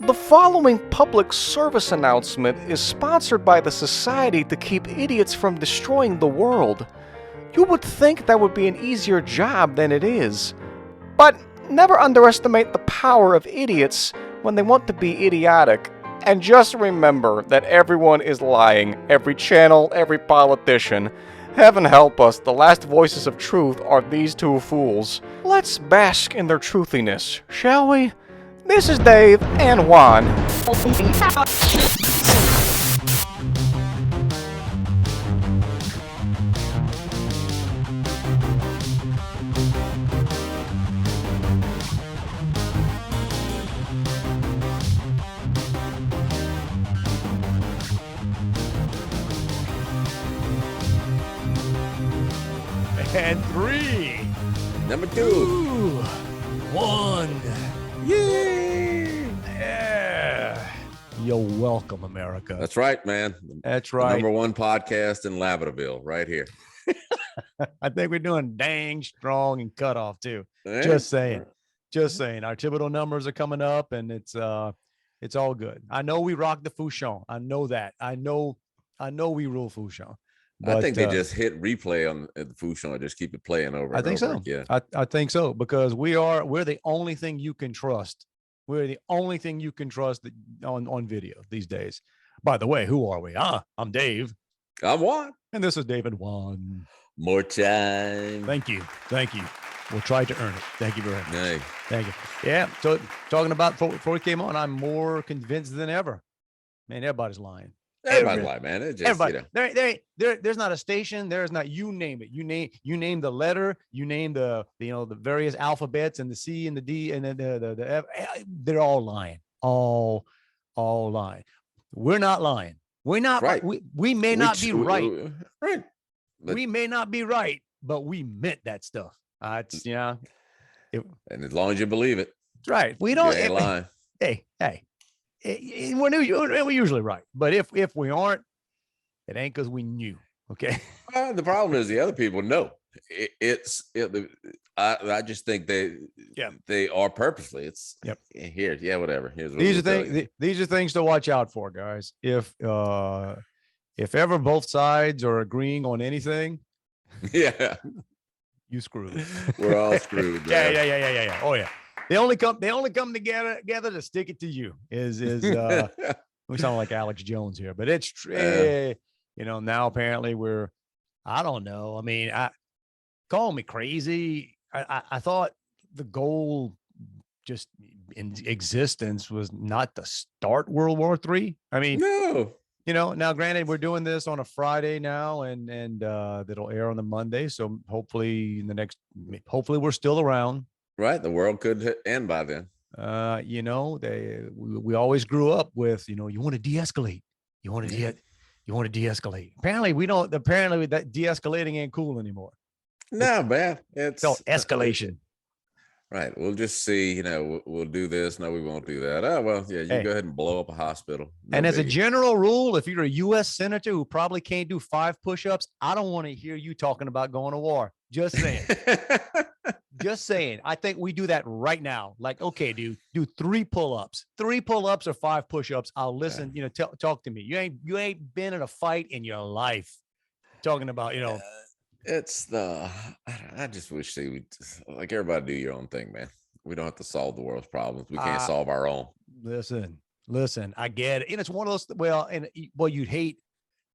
The following public service announcement is sponsored by the Society to Keep Idiots from Destroying the World. You would think that would be an easier job than it is. But never underestimate the power of idiots when they want to be idiotic. And just remember that everyone is lying. Every channel, every politician. Heaven help us, the last voices of truth are these two fools. Let's bask in their truthiness, shall we? This is Dave and Juan. And 3, Number 2. 2, 1. Yeah. You're welcome, America. That's right, man. That's The right. number 1 podcast in Lavadaville, right here. I think we're doing dang strong and cutoff too. Hey? Just saying. Just saying. Our Thibodeau numbers are coming up, and it's all good. I know we rock the Fouchon. I know that. I know we rule Fouchon. But, I think they just hit replay on the Fouchon and just keep it playing over. I think so. Again. I think so, because we're the only thing you can trust. We're the only thing you can trust on video these days. By the way, who are we? I'm Dave. I'm Juan. And this is David Juan. More time. Thank you. We'll try to earn it. Thank you very much. Hey. Thank you. Yeah. So talking about before we came on, I'm more convinced than ever. Man, everybody's lying. Everybody's lying, man. It just, Everybody. There's not a station. There's not, you name it. You name the letter. You name the various alphabets and the C and the D and then the F. They're all lying. All lying. We're not lying. We're not right. We may not be right. Right. But, we may not be right, but we meant that stuff. And as long as you believe it. That's right. We don't. You ain't lying. Hey. We're usually right, but if we aren't, it ain't because we knew. Okay. The problem is the other people know. I just think they are purposely. It's here. Yeah, whatever. Here's what these are things to watch out for, guys. If ever both sides are agreeing on anything, yeah, you screwed. We're all screwed. Yeah. Oh yeah. They only come together to stick it to you. We sound like Alex Jones here, but it's true. Now apparently I don't know. I mean, call me crazy. I thought the goal just in existence was not to start World War III. I mean, no. Now granted, we're doing this on a Friday now, and that'll air on the Monday. So hopefully we're still around. Right, the world could end by then. We always grew up with, you want to de-escalate. You want to de-escalate. Apparently we don't. Apparently that de-escalating ain't cool anymore. No, man, it's escalation. Right, we'll just see. We'll do this. No, we won't do that. Oh well, yeah. You go ahead and blow up a hospital. No and as a general rule, if you're a U.S. senator who probably can't do 5 push-ups, I don't want to hear you talking about going to war. Just saying. Just saying. I think we do that right now. Like, okay, dude, do 3 pull-ups. 3 pull-ups or 5 push-ups. I'll listen. Talk to me. You ain't been in a fight in your life. Talking about, I just wish they would, like, everybody do your own thing, man. We don't have to solve the world's problems. We can't solve our own. Listen, I get it. And it's one of those, you'd hate.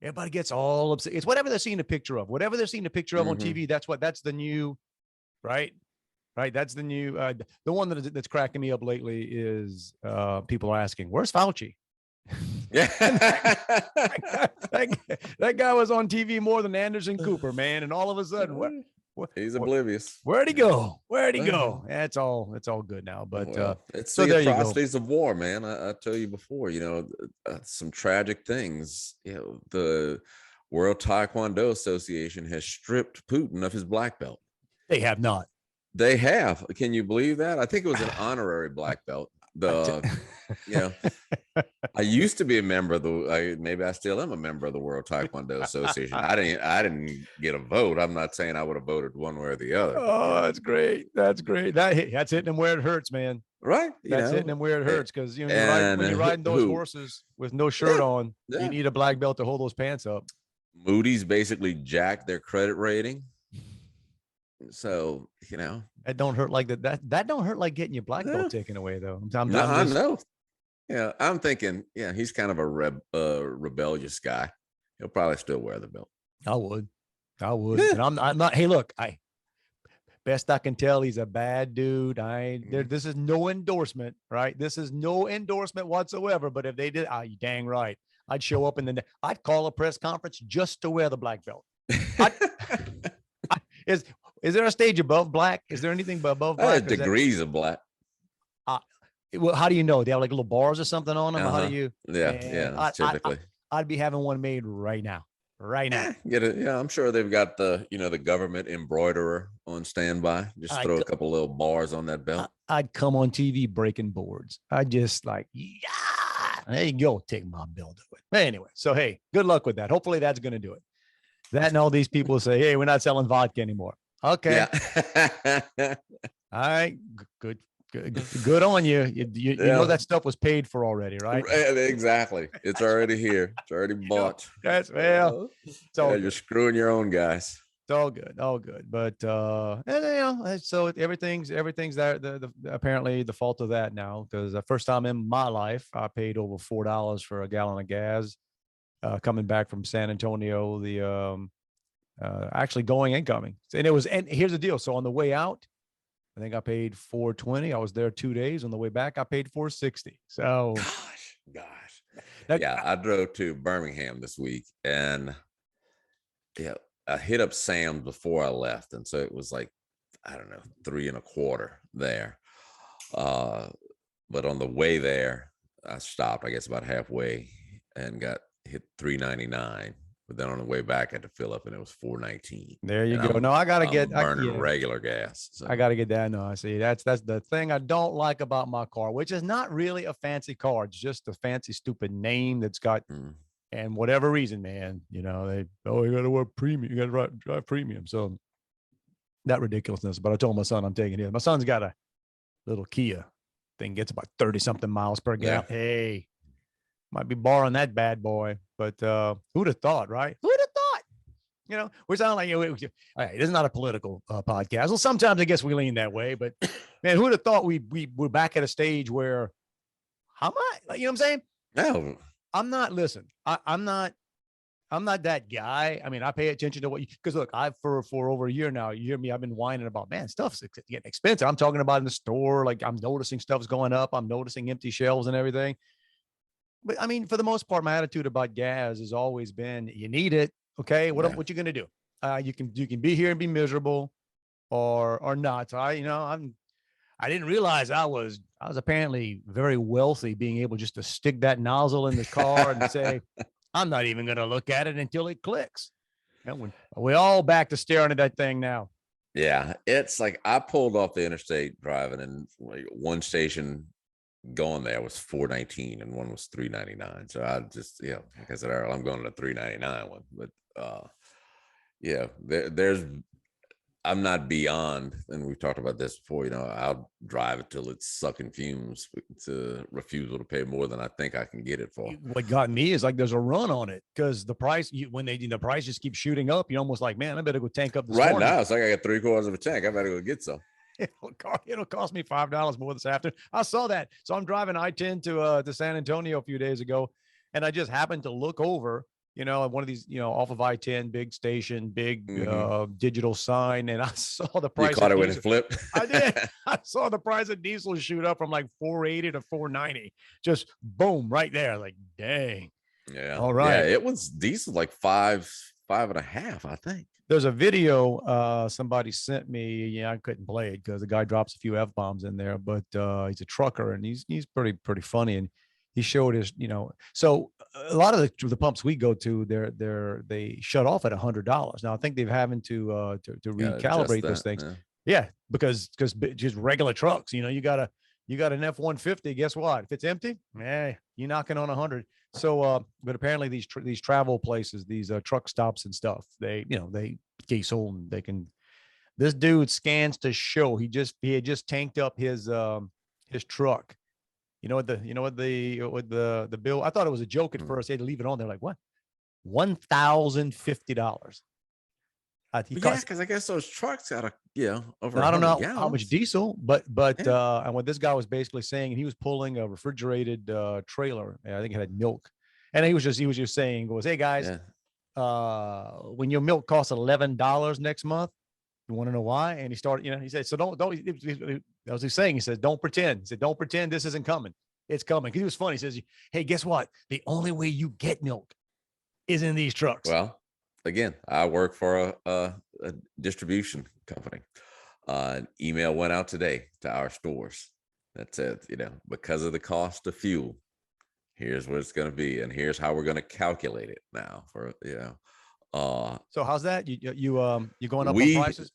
Everybody gets all upset. It's whatever they're seeing a picture of. Whatever they're seeing a picture of on TV, that's the new, right? Right. That's the new, the one that's cracking me up lately is people are asking, where's Fauci? Yeah. that guy was on TV more than Anderson Cooper, man. And all of a sudden, he's oblivious. Where'd he go? That's all. It's all good now. But it's the atrocities of war, man. I tell you before, some tragic things. The World Taekwondo Association has stripped Putin of his black belt. They have not. They have. Can you believe that? I think it was an honorary black belt. I used to be a member of maybe I still am a member of the World Taekwondo Association. I didn't get a vote. I'm not saying I would have voted one way or the other. Oh, that's great. That's hitting them where it hurts, man. Right. That's hitting them where it hurts, because you know and when you're riding those horses with no shirt on, you need a black belt to hold those pants up. Moody's basically jacked their credit rating. So, that don't hurt like that don't hurt like getting your black belt taken away, though. I know. Yeah, I'm thinking, he's kind of a rebellious guy. He'll probably still wear the belt. I would. And I'm not. Hey, look, best I can tell, he's a bad dude. This is no endorsement, right? This is no endorsement whatsoever. But if they did, you dang right, I'd show up I'd call a press conference just to wear the black belt. Is there a stage above black? Is there anything above black? Degrees of black. Well, how do you know? They have like little bars or something on them? How do you? Yeah, typically. I'd be having one made right now. Get it? Yeah, I'm sure they've got the government embroiderer on standby. Just throw a couple little bars on that belt. I'd come on TV breaking boards. I'd just there you go, take my belt away. But anyway, so hey, good luck with that. Hopefully that's going to do it. That and all these people say, hey, we're not selling vodka anymore. Okay. Yeah. All right. Good on you. You know that stuff was paid for already, right? Exactly. It's already here. It's already bought. You're screwing your own guys. It's all good. But so everything's there. Apparently the fault of that now, because the first time in my life I paid over $4 for a gallon of gas coming back from San Antonio. Actually going and coming, and here's the deal. So on the way out, I think I paid $4.20. I was there 2 days. On the way back, I paid $4.60. So, gosh. I drove to Birmingham this week, and I hit up Sam's before I left, and so it was like, I don't know, $3.25 there. But on the way there, I stopped, I guess, about halfway, and got hit $3.99. But then on the way back, I had to fill up, and it was $4.19. There you go. No, I gotta get burning regular gas. So. I gotta get that. No, I see. That's the thing I don't like about my car, which is not really a fancy car. It's just a fancy, stupid name that's got, and whatever reason, man, you gotta wear premium. You gotta drive premium. So that ridiculousness. But I told my son I'm taking it. My son's got a little Kia thing, gets about 30 something miles per gallon. Yeah. Hey. Might be borrowing that bad boy, but who'd have thought, right? Who'd have thought? We sound like it is not a political podcast. Well, sometimes I guess we lean that way, but man, who'd have thought we're back at a stage where how much? You know what I'm saying? No, I'm not. Listen, I'm not that guy. I mean, I pay attention to because look, for over a year now, you hear me, I've been whining about, man, stuff's getting expensive. I'm talking about in the store, like I'm noticing stuff's going up. I'm noticing empty shelves and everything. But I mean, for the most part, my attitude about gas has always been, you need it. Okay. What you going to do? You can be here and be miserable or not. So I didn't realize I was apparently very wealthy, being able just to stick that nozzle in the car and say, I'm not even going to look at it until it clicks. And we all back to staring at that thing now. Yeah. It's like, I pulled off the interstate driving, and like one station going there was $4.19 and one was $3.99. So I just, like I said, I'm going to the $3.99 one. But I'm not beyond, and we've talked about this before, I'll drive it till it's sucking fumes to refusal to pay more than I think I can get it for. What got me is like there's a run on it, because the price, when the price just keeps shooting up, you're almost like, man, I better go tank up this right morning. Now. It's like I got 3/4 of a tank. I better go get some. It'll cost me $5 more this afternoon. I saw that. So I'm driving I-10 to San Antonio a few days ago, and I just happened to look over, one of these, off of I-10, big station, big digital sign, and I saw the price. You caught it when it flipped. I did. I saw the price of diesel shoot up from like $4.80 to $4.90. Just boom, right there. Like, dang. Yeah. All right. Yeah, it was diesel like 5.5, I think. There's a video somebody sent me. Yeah, I couldn't play it because the guy drops a few F-bombs in there, but he's a trucker, and he's pretty funny. And he showed his, so a lot of the pumps we go to, they shut off at $100. Now I think they've having to recalibrate those things. Yeah, because just regular trucks, you got an F-150. Guess what? If it's empty, you're knocking on 100. So, but apparently these travel places, these truck stops and stuff, they diesel, and they can. This dude scans to show he had just tanked up his his truck. You know what the bill? I thought it was a joke at first. They had to leave it on there. Like, what? $1,050. He Yeah, cost. because I guess those trucks got over Now, I don't 100 know how much gallons. diesel, but Yeah. and what this guy was basically saying, he was pulling a refrigerated trailer. And I think it had milk, and he was just saying, he goes, "Hey guys, Yeah. when your milk costs $11 next month, you want to know why?" And he started, he said, "So don't." That was he's saying. He says, "Don't pretend." He said, "Don't pretend this isn't coming. It's coming." He was funny. He says, "Hey, guess what? The only way you get milk is in these trucks." Well, again, I work for a distribution company. An email went out today to our stores that said, because of the cost of fuel, here's what it's going to be, and here's how we're going to calculate it now. So how's that? You going up on We prices?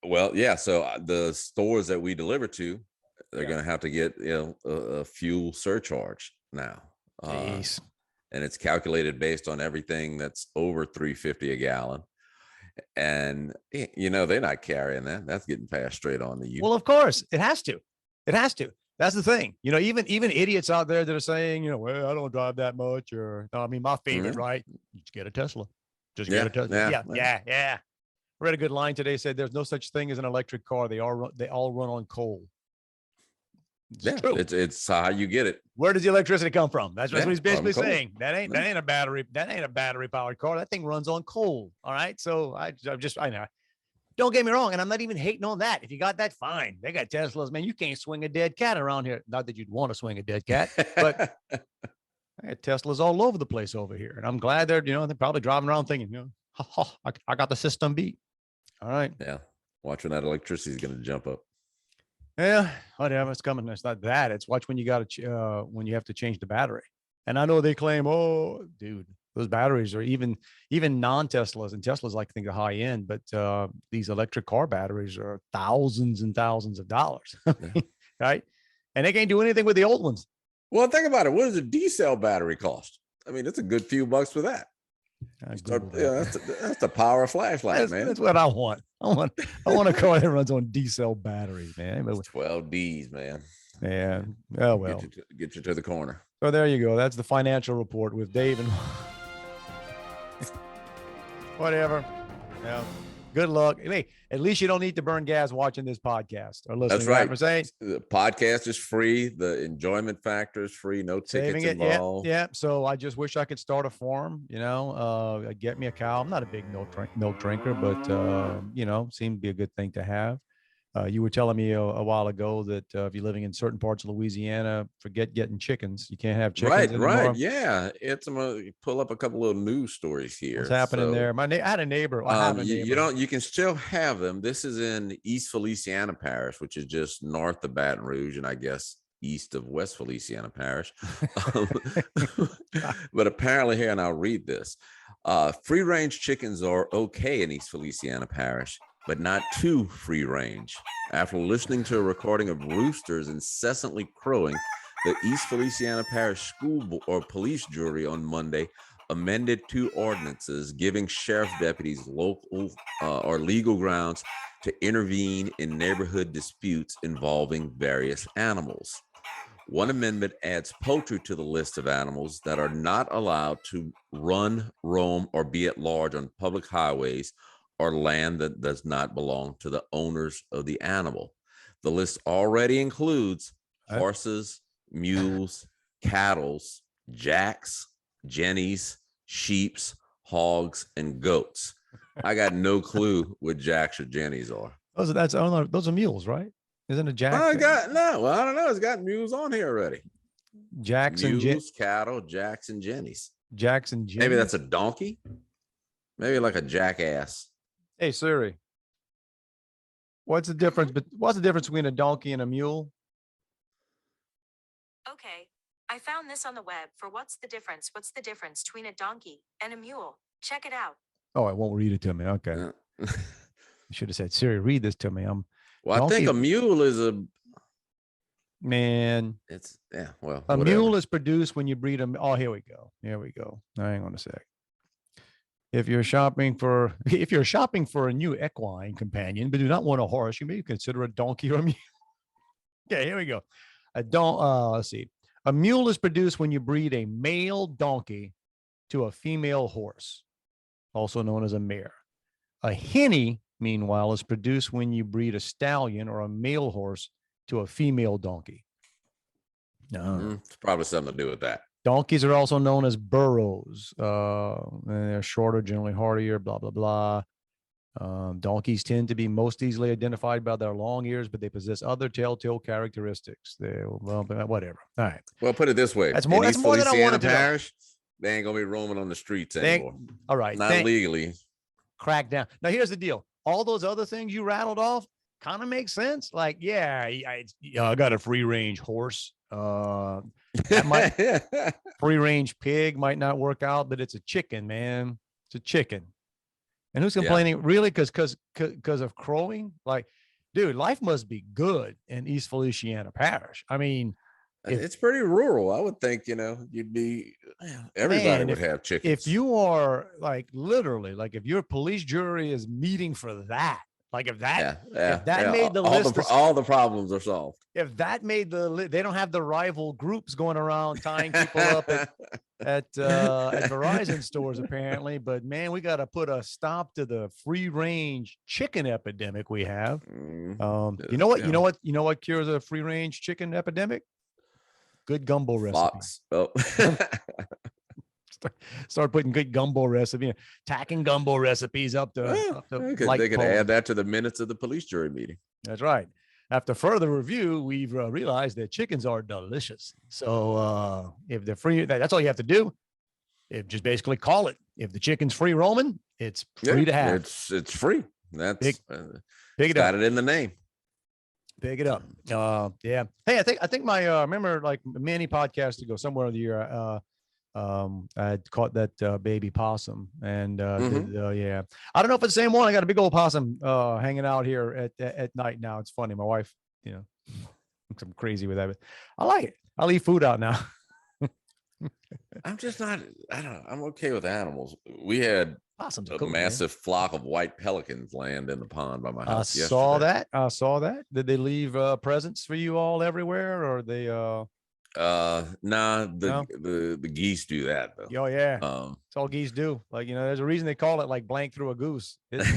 Well, yeah. So the stores that we deliver to, they're Yeah. going to have to get a fuel surcharge now, Jeez. and it's calculated based on everything that's over 350 a gallon. And they're not carrying that. That's getting passed straight on to you. Well, of course, it has to. It has to. That's the thing. Even idiots out there that are saying, well, I don't drive that much, or no, I mean, my favorite, Yeah, right? Just get a Tesla. Just get yeah, a Tesla. yeah, Yeah, yeah. yeah, yeah. I read a good line today. Said there's no such thing as an electric car. They all run on coal. It's Yeah, true. it's how you get it. Where does the electricity come from? That's what Yeah, he's from basically coal. saying. That ain't a battery. That ain't a battery powered car. That thing runs on coal. All right. So I know. Don't get me wrong, and I'm not even hating on that. If you got that, fine. They got Teslas, man. You can't swing a dead cat around here. Not that you'd want to swing a dead cat, but I got Teslas all over the place over here, and I'm glad they're probably driving around thinking, I got the system beat. All right. Yeah, watching that electricity is going to jump up. Yeah, whatever. It's coming. It's not that. It's watch when you got to when you have to change the battery. And I know they claim, oh, dude, those batteries are even non-Teslas, and Teslas like to think of high end, but these electric car batteries are thousands and thousands of dollars, Yeah. right? And they can't do anything with the old ones. Well, think about it. What does a D cell battery cost? I mean, it's a good few bucks for that. I Start, Googled that. that's the power of flashlight, man. That's what I want. I want a car that runs on D cell batteries, man. It's 12 Ds, man. Man, oh well. Get you to the corner. So there you go. That's the financial report with Dave and whatever. Yeah. Good luck. Hey, at least you don't need to burn gas watching this podcast or listening. That's right. I'm saying The podcast is free. The enjoyment factor is free. No tickets involved. Yeah. So I just wish I could start a farm. Get me a cow. I'm not a big milk drinker, but seemed to be a good thing to have. You were telling me a while ago that if you're living in certain parts of Louisiana, forget getting chickens. You can't have chickens anymore. Right. Yeah. I'm gonna pull up a couple of news stories here. What's happening there? I had a neighbor. I have a neighbor. You can still have them. This is in East Feliciana Parish, which is just north of Baton Rouge, and I guess east of West Feliciana Parish. But apparently here, and I'll read this. Free range chickens are okay in East Feliciana Parish, but not too free range. After listening to a recording of roosters incessantly crowing, the East Feliciana Parish School or Police Jury on Monday amended 2 ordinances giving sheriff's deputies local or legal grounds to intervene in neighborhood disputes involving various animals. One amendment adds poultry to the list of animals that are not allowed to run, roam, or be at large on public highways or land that does not belong to the owners of the animal. The list already includes horses, mules, cattle, jacks, jennies, sheeps, hogs, and goats. I got no clue what jacks or jennies are. Those are mules, right? Isn't a jack? I don't know. It's got mules on here already. Jacks and mules, cattle, jacks, and jennies. Jacks and jennies. Maybe that's a donkey. Maybe like a jackass. Hey Siri, what's the difference between a donkey and a mule? Okay, I found this on the web for what's the difference between a donkey and a mule. Check it out. Oh, it won't read it to me. Okay. Yeah. You should have said, Siri, read this to me. I think a mule is a man. It's well, a whatever. mule is produced when you breed them. Oh, here we go. Hang on a sec. If you're shopping for a new equine companion, but do not want a horse, you may consider a donkey or a mule. Okay, here we go. Let's see. A mule is produced when you breed a male donkey to a female horse, also known as a mare. A hinny, meanwhile, is produced when you breed a stallion or a male horse to a female donkey. It's probably something to do with that. Donkeys are also known as burros. And they're shorter, generally hardier, blah, blah, blah. Donkeys tend to be most easily identified by their long ears, but they possess other telltale characteristics. Well, whatever. All right. Well, put it this way. That's more than I wanted to know. Parish, they ain't going to be roaming on the streets anymore. All right. Not legally. Crack down. Now, here's the deal. All those other things you rattled off kind of make sense. Like, yeah, I got a free range horse. That might free range pig might not work out, but it's a chicken, man. It's a chicken. And who's complaining? Really? Because of crowing? Like, dude, life must be good in East Feliciana Parish. I mean, it's pretty rural. I would think, you'd be, everybody would have chickens. If you are like literally, like if your police jury is meeting for that, like if that made the list, all the problems are solved. If that made the list, they don't have the rival groups going around tying people up at Verizon stores apparently. But man, we got to put a stop to the free range chicken epidemic we have. You know what cures a free range chicken epidemic? Good gumbo recipe. Oh. Start putting good gumbo recipe, tacking gumbo recipes up to they could add that to the minutes of the police jury meeting. That's right. After further review, we've realized that chickens are delicious. So if they're free, that's all you have to do. Just basically call it. If the chicken's free roaming, it's free to have. It's free. That's pick it got up. It in the name. Pick it up. Yeah. Hey, I think my remember like many podcasts ago, somewhere in the year, I had caught that baby possum, and I don't know if it's the same one. I got a big old possum hanging out here at night now. It's funny. My wife, I'm crazy with that, but I like it. I'll leave food out now. I'm just not. I don't know. I'm okay with animals. We had possums a cool, massive flock of white pelicans land in the pond by my house. I saw that. Did they leave presents for you all everywhere, or they? The geese do that though. Oh yeah. It's all geese do. Like, there's a reason they call it like blank through a goose. It's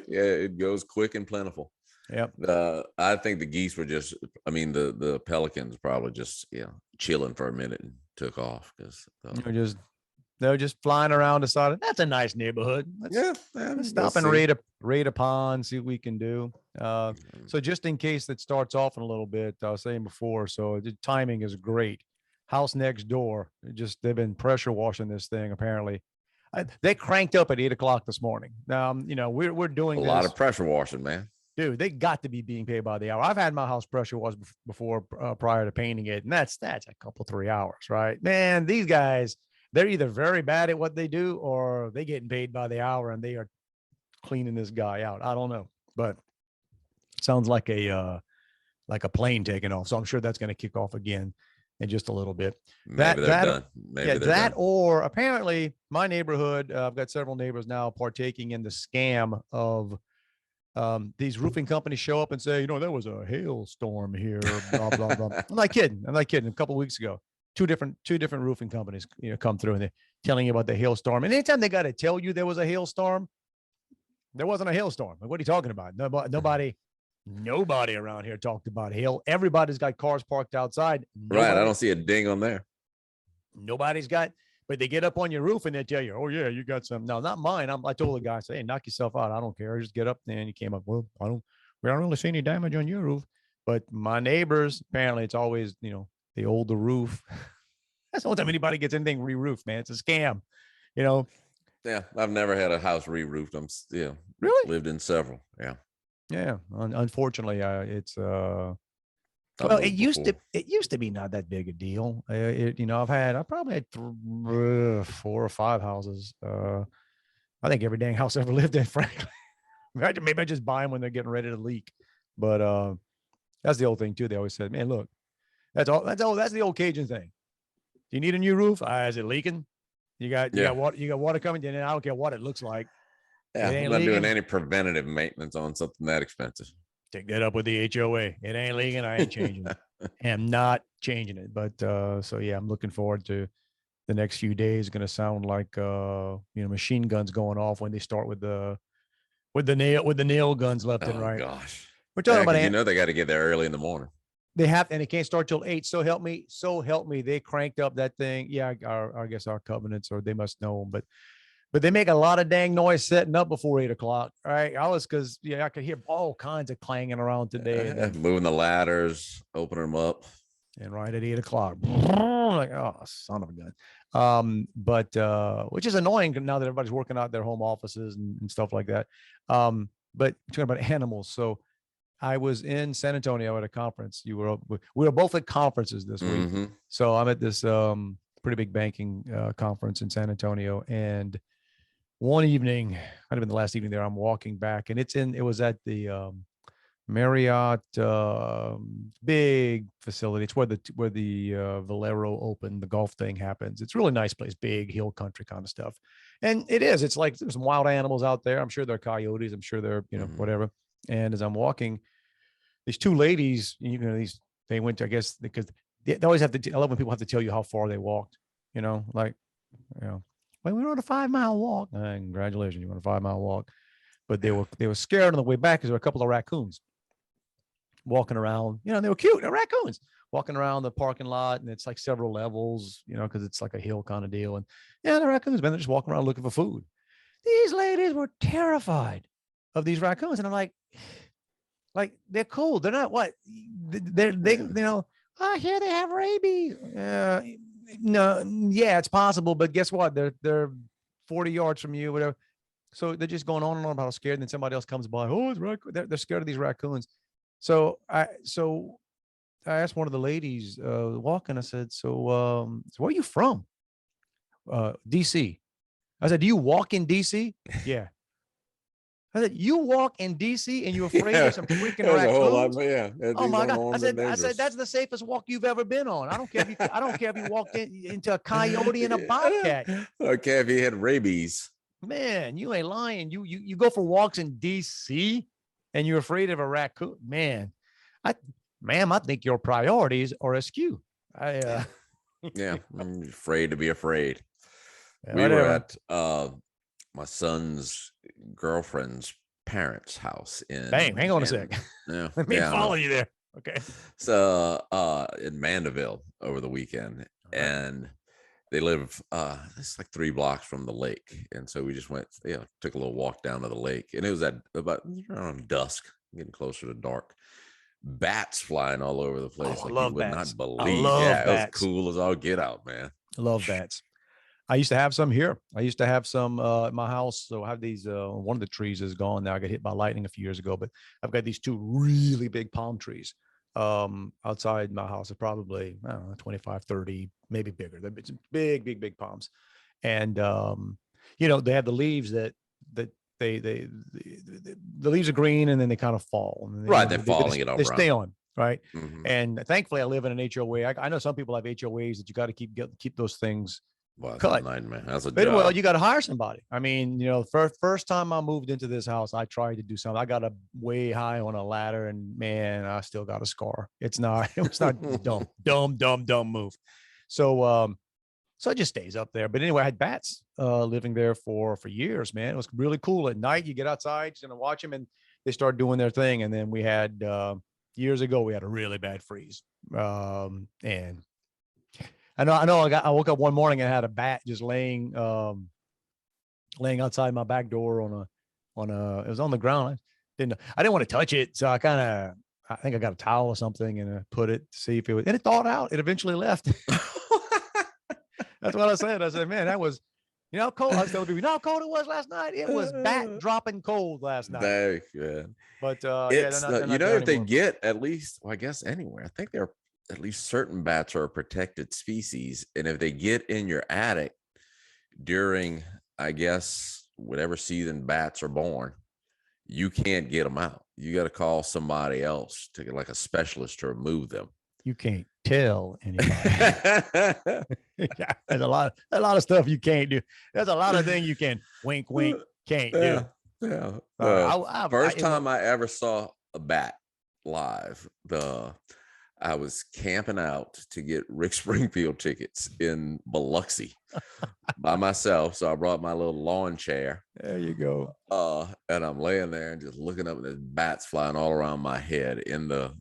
it goes quick and plentiful. Yep. I think the geese were the pelicans probably just chilling for a minute and took off because they're just flying around, decided that's a nice neighborhood. Let's stop and raid a pond, see what we can do. So just in case that starts off in a little bit, I was saying before, so the timing is great. House next door, they've been pressure washing this thing apparently. They cranked up at 8 o'clock this morning. Now, we're doing a lot of pressure washing, man. Dude, they got to be being paid by the hour. I've had my house pressure washed before prior to painting it, and that's a couple 3 hours, right? Man, these guys, they're either very bad at what they do or they getting paid by the hour and they are cleaning this guy out. I don't know, but it sounds like a plane taking off. So I'm sure that's going to kick off again in just a little bit. Maybe they're done. Maybe they're done. Or apparently my neighborhood, I've got several neighbors now partaking in the scam of these roofing companies show up and say, there was a hailstorm here, blah, blah, blah. I'm not kidding. A couple of weeks ago, two different roofing companies, come through and they're telling you about the hailstorm. And anytime they got to tell you there was a hailstorm, there wasn't a hailstorm. Like, what are you talking about? Nobody around here talked about hail. Everybody's got cars parked outside. Right. I don't see a ding on there. Nobody's got, but they get up on your roof and they tell you, oh yeah, you got some. No, not mine. I told the guy, say, hey, knock yourself out. I don't care. Just get up there. And he came up. Well, we don't really see any damage on your roof, but my neighbors, apparently it's always, they hold the roof. That's the only time anybody gets anything re-roofed, man. It's a scam, Yeah. I've never had a house re-roofed. I'm still really lived in several. Yeah. Yeah. Unfortunately, it's, well, it used to be not that big a deal. I probably had 4 or 5 houses. I think every dang house I ever lived in, frankly. Maybe I just buy them when they're getting ready to leak. But that's the old thing too. They always said, man, look, that's the old Cajun thing. Do you need a new roof? Is it leaking? You got water coming in, and I don't care what it looks like. Yeah, I'm not doing any preventative maintenance on something that expensive. Take that up with the HOA. It ain't leaking. I ain't changing it. Am not changing it. But so yeah, I'm looking forward to the next few days. Going to sound like machine guns going off when they start with the nail guns left and Oh right. gosh. We're talking about because they got to get there early in the morning. they have, and it can't start till 8. So help me. They cranked up that thing. Yeah, I guess our covenants, or they must know them, but they make a lot of dang noise setting up before 8 o'clock. All right. I could hear all kinds of clanging around today. And then, Moving the ladders, opening them up. and right at 8 o'clock, like, oh, son of a gun. But which is annoying now that everybody's working out their home offices and stuff like that. But talking about animals. So I was in San Antonio at a conference. We were both at conferences this week. Mhm. So I'm at this pretty big banking conference in San Antonio, and one evening, might have been the last evening there, I'm walking back, and it was at the Marriott big facility. It's where the Valero Open, the golf thing happens. It's a really nice place, big hill country kind of stuff. And it's like there's some wild animals out there. I'm sure there are coyotes. I'm sure they're, whatever. And as I'm walking, these two ladies, they went to, I guess, because they always have to, I love when people have to tell you how far they walked, like, well, we were on a 5-mile walk. Congratulations, you went a 5-mile walk. But they were scared on the way back because there were a couple of raccoons walking around. They were cute. They're raccoons walking around the parking lot, and it's like several levels, because it's like a hill kind of deal. And the raccoons, man, they're just walking around looking for food. These ladies were terrified of these raccoons, and I'm like they're cool. They're not what they I hear they have rabies. No, yeah, it's possible, but guess what? They're 40 yards from you, whatever. So they're just going on and on about how scared. And then somebody else comes by. Oh, it's raccoon. They're scared of these raccoons. So I asked one of the ladies walking. I said, so where are you from? DC. I said, do you walk in DC? Yeah. I said, you walk in DC and you're afraid of some freaking raccoons? A whole lot, yeah. Oh my God! I said that's the safest walk you've ever been on. I don't care if you walked into a coyote and a bobcat. Okay, if you had rabies. Man, you ain't lying. You go for walks in DC and you're afraid of a raccoon. Man, ma'am, I think your priorities are askew. Yeah, I'm afraid to be afraid. Yeah, we were at my son's girlfriend's parents' house in hang on a sec. Yeah, Let me follow you there. Okay. So in Mandeville over the weekend, and they live it's like 3 blocks from the lake. And so we just went, took a little walk down to the lake, and it was at about around dusk, getting closer to dark. Bats flying all over the place. I love you would bats. not believe. Bats. It was cool as all get out, man. I love bats. I used to have some here. I used to have some at my house. So I have these, one of the trees is gone now. I got hit by lightning a few years ago, but I've got these 2 really big palm trees outside my house. Are probably, I don't know, 25, 30, maybe bigger. They're big palms. And, they have the leaves that the leaves are green, and then they kind of fall. And They're falling. They stay on. Right. Mm-hmm. And thankfully I live in an HOA. I know some people have HOAs that you got to keep those things That's cut. a nightmare. That's a But, job. well, you got to hire somebody. I mean, first time I moved into this house, I tried to do something. I got up way high on a ladder, and man, I still got a scar. It was not dumb move. So it just stays up there. But anyway, I had bats living there for years, man. It was really cool. At night, you get outside, you're going to watch them, and they start doing their thing. And then we had, years ago, we had a really bad freeze. And I I woke up one morning and had a bat just laying outside my back door it was on the ground. I didn't want to touch it. So I think I got a towel or something and I put it to see if and it thawed out. It eventually left. That's what I said. I said, man, that was, cold. I was telling people, how cold it was last night. It was bat dropping cold last night. Very good. But it's they're not if they anymore. get at least, well, I guess anywhere, I think they're at least certain bats are a protected species. And if they get in your attic during, I guess, whatever season bats are born, you can't get them out. You got to call somebody else to get like a specialist to remove them. You can't tell anybody. Yeah, there's a lot of stuff you can't do. There's a lot of things you can wink, can't do. Yeah. First time I ever saw a bat live. I was camping out to get Rick Springfield tickets in Biloxi by myself. So I brought my little lawn chair. There you go. And I'm laying there and just looking up, and there's bats flying all around my head in the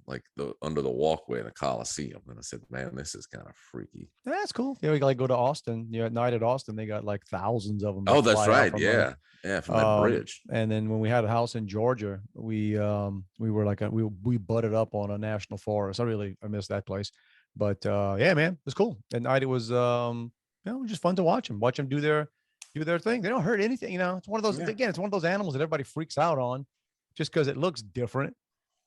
under the walkway in the Coliseum. And I said, man, this is kind of freaky. That's cool. Yeah, we like go to Austin. At night at Austin, they got like thousands of them. Oh, that's right. Yeah. From that bridge. And then when we had a house in Georgia, we were like we butted up on a national forest. I miss that place. But yeah, man, it's cool. At night it was just fun to watch them do their thing. They don't hurt anything. It's one of those, again, it's one of those animals that everybody freaks out on just because it looks different.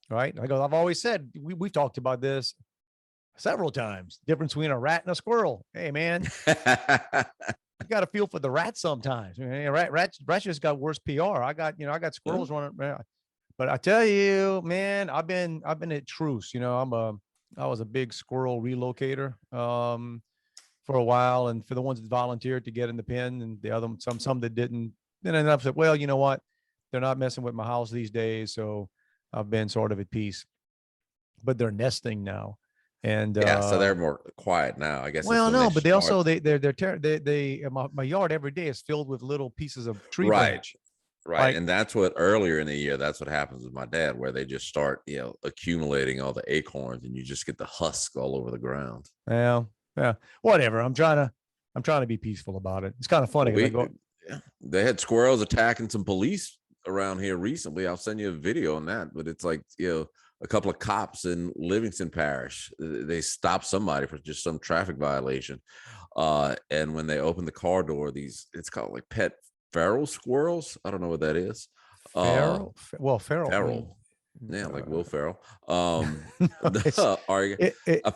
Right. I've always said, we've talked about this several times. Difference between a rat and a squirrel. Hey, man, you got to feel for the rat sometimes. Rats just got worse PR. I got squirrels running. But I tell you, man, I've been at truce. I was a big squirrel relocator for a while, and for the ones that volunteered to get in the pen, and the other some that didn't, then I ended up saying, well, you know what? They're not messing with my house these days, so I've been sort of at peace. But they're nesting now. And so they're more quiet now, I guess. Well, no, but they also my yard every day is filled with little pieces of tree branch. Right. And that's what earlier in the year, that's what happens with my dad, where they just start, accumulating all the acorns, and you just get the husk all over the ground. Yeah. Whatever. I'm trying to be peaceful about it. It's kind of funny. They had squirrels attacking some police around here recently. I'll send you a video on that, but it's like, a couple of cops in Livingston Parish, they stopped somebody for just some traffic violation. And when they opened the car door, it's called like pet feral squirrels. I don't know what that is. Feral. Feral. Yeah, like Will Ferrell. A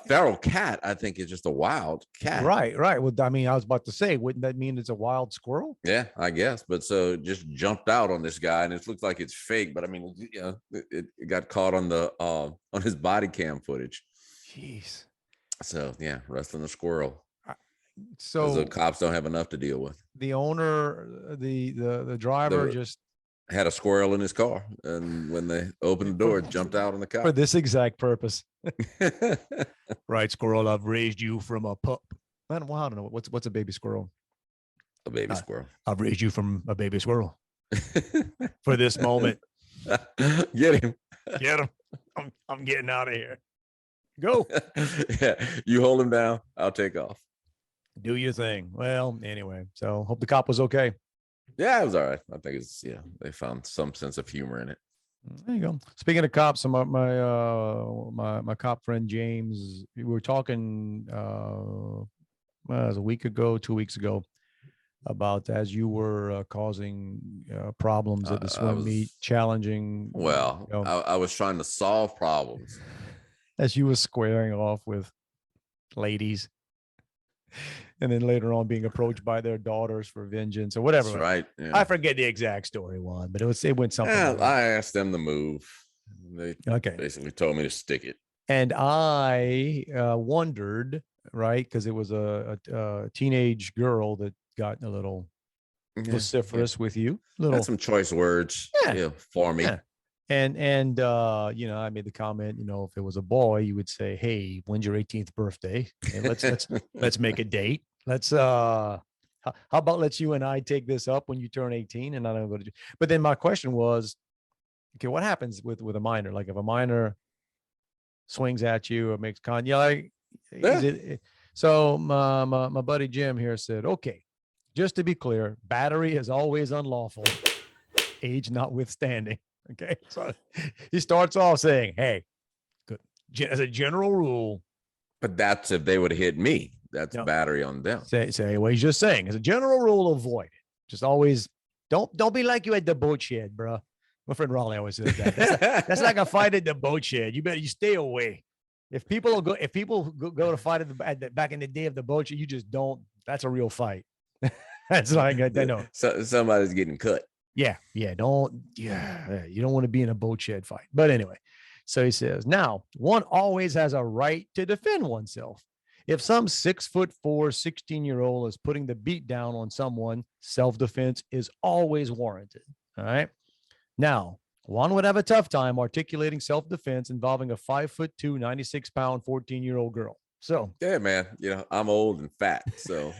feral cat, I think, is just a wild cat. Right. Well, I mean, I was about to say, wouldn't that mean it's a wild squirrel? Yeah, I guess. But so it just jumped out on this guy, and it looks like it's fake. But I mean, it got caught on the on his body cam footage. Jeez. So yeah, wrestling a squirrel. So the cops don't have enough to deal with. The owner, the driver just had a squirrel in his car, and when they opened the door, it jumped out on the cop for this exact purpose. Right, squirrel, I've raised you from a pup. I don't know what's a baby squirrel. A baby squirrel. I've raised you from a baby squirrel for this moment. Get him. I'm getting out of here. Go. Yeah, you hold him down. I'll take off. Do your thing. Well, anyway, so hope the cop was okay. Yeah, it was all right. I think they found some sense of humor in it. There you go. Speaking of cops, my cop friend James, we were talking it was a week ago, 2 weeks ago, about as you were causing problems at the swim meet, challenging. Well, I was trying to solve problems as you were squaring off with ladies. And then later on being approached by their daughters for vengeance or whatever. That's right. Yeah. I forget the exact story, Juan, but it went something. Yeah, I asked them to move. They basically told me to stick it. And I wondered, right, because it was a teenage girl that got a little vociferous with you. Had some choice words for me. Yeah. And I made the comment, if it was a boy, you would say, hey, when's your 18th birthday? Hey, let's make a date. Let's how about let's you and I take this up when you turn 18 and I don't go to. But then my question was, okay, what happens with a minor? Like if a minor swings at you or makes so my buddy Jim here said, okay, just to be clear, battery is always unlawful, age notwithstanding. Okay, so he starts off saying, hey, good, as a general rule. But that's if they would have hit me. That's battery on them. Say what he's just saying. As a general rule, avoid it. Just always don't be like you at the boat shed, bro. My friend Raleigh always says that. That's like a fight at the boat shed. You stay away. If people go to fight at the back in the day of the boat shed, you just don't. That's a real fight. That's like I know. So somebody's getting cut. Yeah. You don't want to be in a boat shed fight. But anyway, so he says, now one always has a right to defend oneself. If some 6'4", 16-year-old is putting the beat down on someone, self-defense is always warranted. All right. Now, Juan would have a tough time articulating self-defense involving a 5'2", 96-pound, 14-year-old girl. So Yeah, man. I'm old and fat, so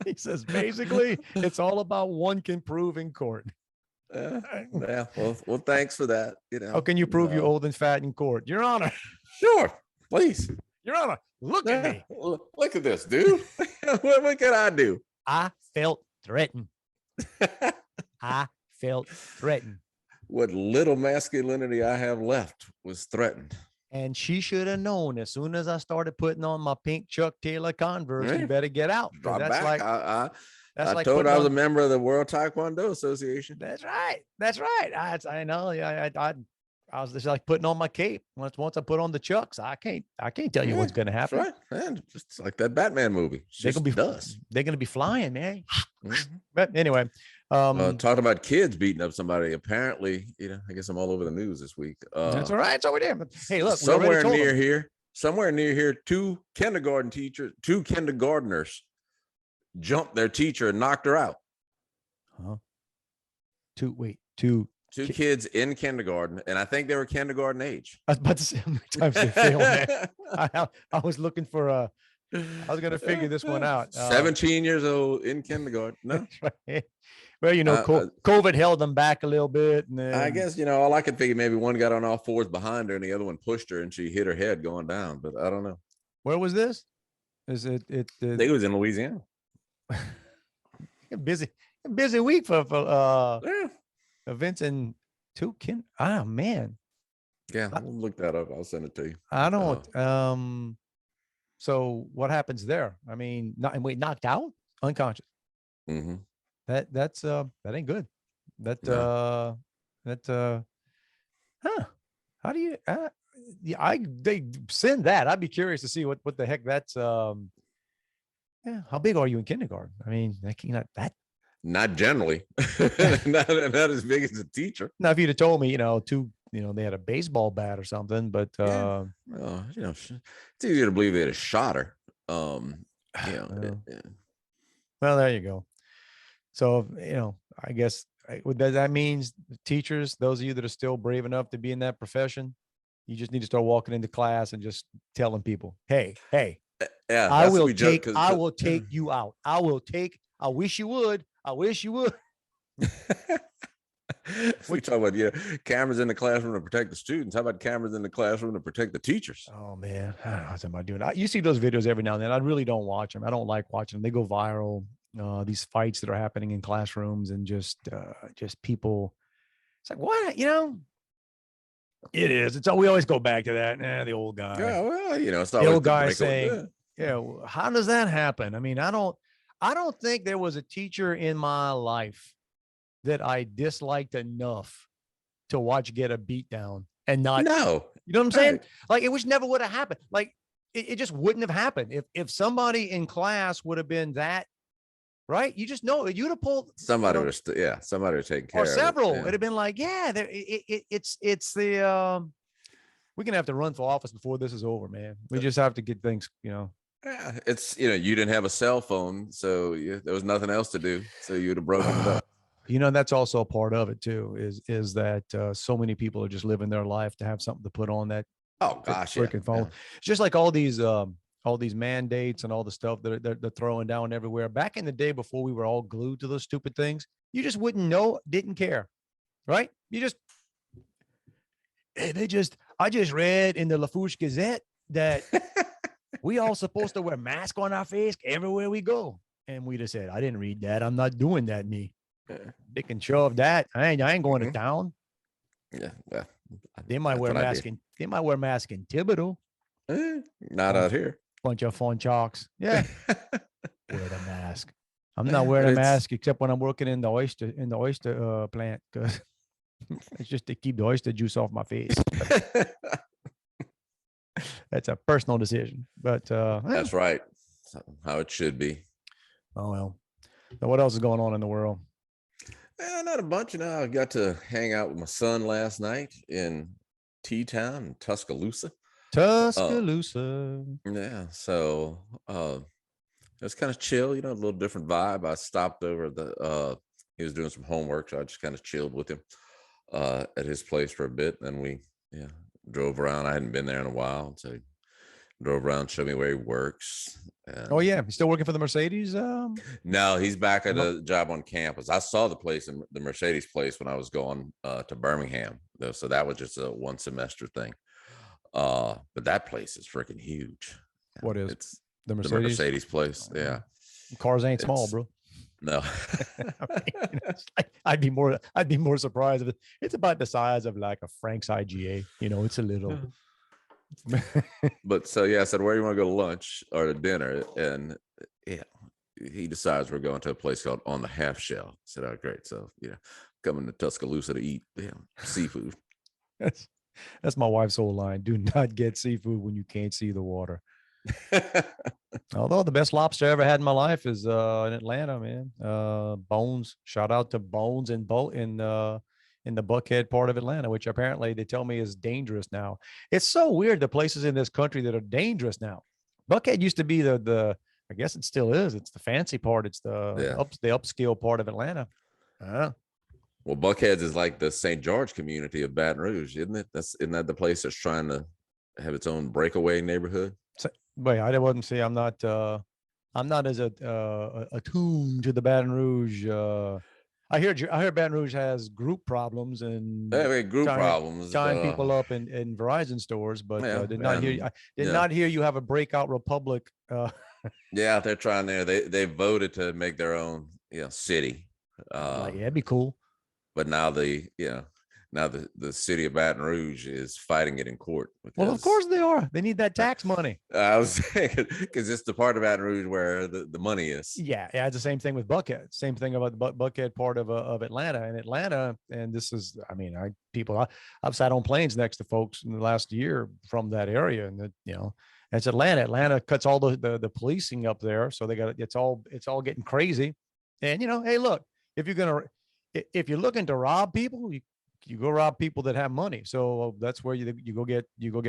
he says basically it's all about one can prove in court. yeah. Well, thanks for that. How can you prove you're old and fat in court? Your Honor. Sure, please. Your Honor, look at me. Look at this, dude. What can I do? I felt threatened. I felt threatened. What little masculinity I have left was threatened. And she should have known as soon as I started putting on my pink Chuck Taylor Converse, you better get out. Drop That's back. like I told her I was a member of the World Taekwondo Association. That's right. That's right. I know. Yeah, I was just like putting on my cape. Once I put on the Chucks, I can't tell you what's gonna happen. That's right, man. Just like that Batman movie. They're gonna be flying, man. But anyway, talking about kids beating up somebody. Apparently, I guess I'm all over the news this week. That's all right. It's over there. But hey, look, somewhere near here, two kindergartners jumped their teacher and knocked her out. Huh? Two kids in kindergarten, and I think they were kindergarten age. I was about to say how many times they failed, man. I was looking for I was going to figure this one out. 17 years old in kindergarten. No. Right. Well, COVID held them back a little bit. And then, I guess, all I could figure, maybe one got on all fours behind her and the other one pushed her and she hit her head going down, but I don't know. Where was this? Is it? I think it was in Louisiana. busy week for events in man. Yeah, we'll look that up. I'll send it to you. I don't. So what happens there? I mean, knocked out, unconscious. Mm-hmm. That ain't good. How do you? They send that. I'd be curious to see what the heck that's. Yeah, how big are you in kindergarten? I mean, not generally, not as big as a teacher. Now, if you'd have told me, they had a baseball bat or something, but it's easier to believe they had a shot her. Well, there you go. So, I guess that means teachers, those of you that are still brave enough to be in that profession, you just need to start walking into class and just telling people, hey, yeah, I will take you out. I wish you would. We talk about cameras in the classroom to protect the students. How about cameras in the classroom to protect the teachers? Oh man, I don't know what am I doing. You see those videos every now and then. I really don't watch them. I don't like watching them. They go viral. These fights that are happening in classrooms and just people. It's like what It is. It's all we always go back to that. The old guy. Yeah, well, it's the old guy saying, how does that happen? I mean, I don't think there was a teacher in my life that I disliked enough to watch get a beat down and not. No, you know what I'm saying? Right. Like it never would have happened. Like it just wouldn't have happened if somebody in class would have been that. Right, you just know you'd have pulled somebody was somebody was taking care or several. of it. It'd have been like, it's the we're gonna have to run for office before this is over, man. We just have to get things, Yeah, it's you didn't have a cell phone, so there was nothing else to do, so you'd have broken it up. That's also a part of it too. Is that so many people are just living their life to have something to put on that. Oh gosh, freaking phone. Yeah. It's just like all these mandates and all the stuff that they're throwing down everywhere. Back in the day before we were all glued to those stupid things, you just wouldn't know, didn't care, right? I just read in the Lafourche Gazette that we all supposed to wear masks on our face everywhere we go. And we just said, I didn't read that. I'm not doing that, me. They can shove that. I ain't going to town. Yeah. Well, they might wear mask in Thibodeau. Not out here. Bunch of fun chalks. Yeah. Wear the mask. I'm not wearing a mask except when I'm working in the oyster plant because it's just to keep the oyster juice off my face. That's a personal decision. But that's right. That's how it should be. Oh well. So what else is going on in the world? Not a bunch. I got to hang out with my son last night in T-Town in Tuscaloosa. Yeah, so it was kind of chill, a little different vibe. I stopped over he was doing some homework, so I just kind of chilled with him. at his place for a bit. Then we drove around. I hadn't been there in a while, so drove around, showed me where he works. Oh And yeah, he's still working for the Mercedes. no, he's back at Hello? a job on campus. I saw the place in the Mercedes place when I was going to Birmingham, though. So that was just a 1 semester thing. But that place is freaking huge. What is It's the the Mercedes? Mercedes place. Yeah. Cars ain't small, It's- bro. No. I mean, it's like, I'd be more surprised if it's about the size of like a Frank's IGA. It's a little. But so I said, where do you want to go to lunch or to dinner? And he decides we're going to a place called On the Half Shell. I said, oh, great. So coming to Tuscaloosa to eat seafood. That's my wife's whole line. Do not get seafood when you can't see the water. Although the best lobster I ever had in my life is in Atlanta, man. Bones. Shout out to Bones in the Buckhead part of Atlanta, which apparently they tell me is dangerous now. It's so weird, the places in this country that are dangerous now. Buckhead used to be the I guess it still is. It's the fancy part. It's the upscale part of Atlanta. Well, Buckhead's is like the St. George community of Baton Rouge, isn't it? Isn't that the place that's trying to have its own breakaway neighborhood? Wait, I wouldn't say I'm not as attuned to the Baton Rouge. I heard Baton Rouge has group problems and Group problems. tying people up in Verizon stores, but did not hear you have a breakout republic. Yeah, they're trying there. They voted to make their own city. That'd be cool. But now the city of Baton Rouge is fighting it in court. Well, of course they are. They need that tax money. I was saying, because it's the part of Baton Rouge where the money is. Yeah, it's the same thing with Buckhead. Same thing about the Buckhead part of Atlanta. And Atlanta, and this is, I mean, I've sat on planes next to folks in the last year from that area, and it's Atlanta. Atlanta cuts all the policing up there, so they got it's all getting crazy. And hey, look, if you're looking to rob people, you go rob people that have money. So that's where you go get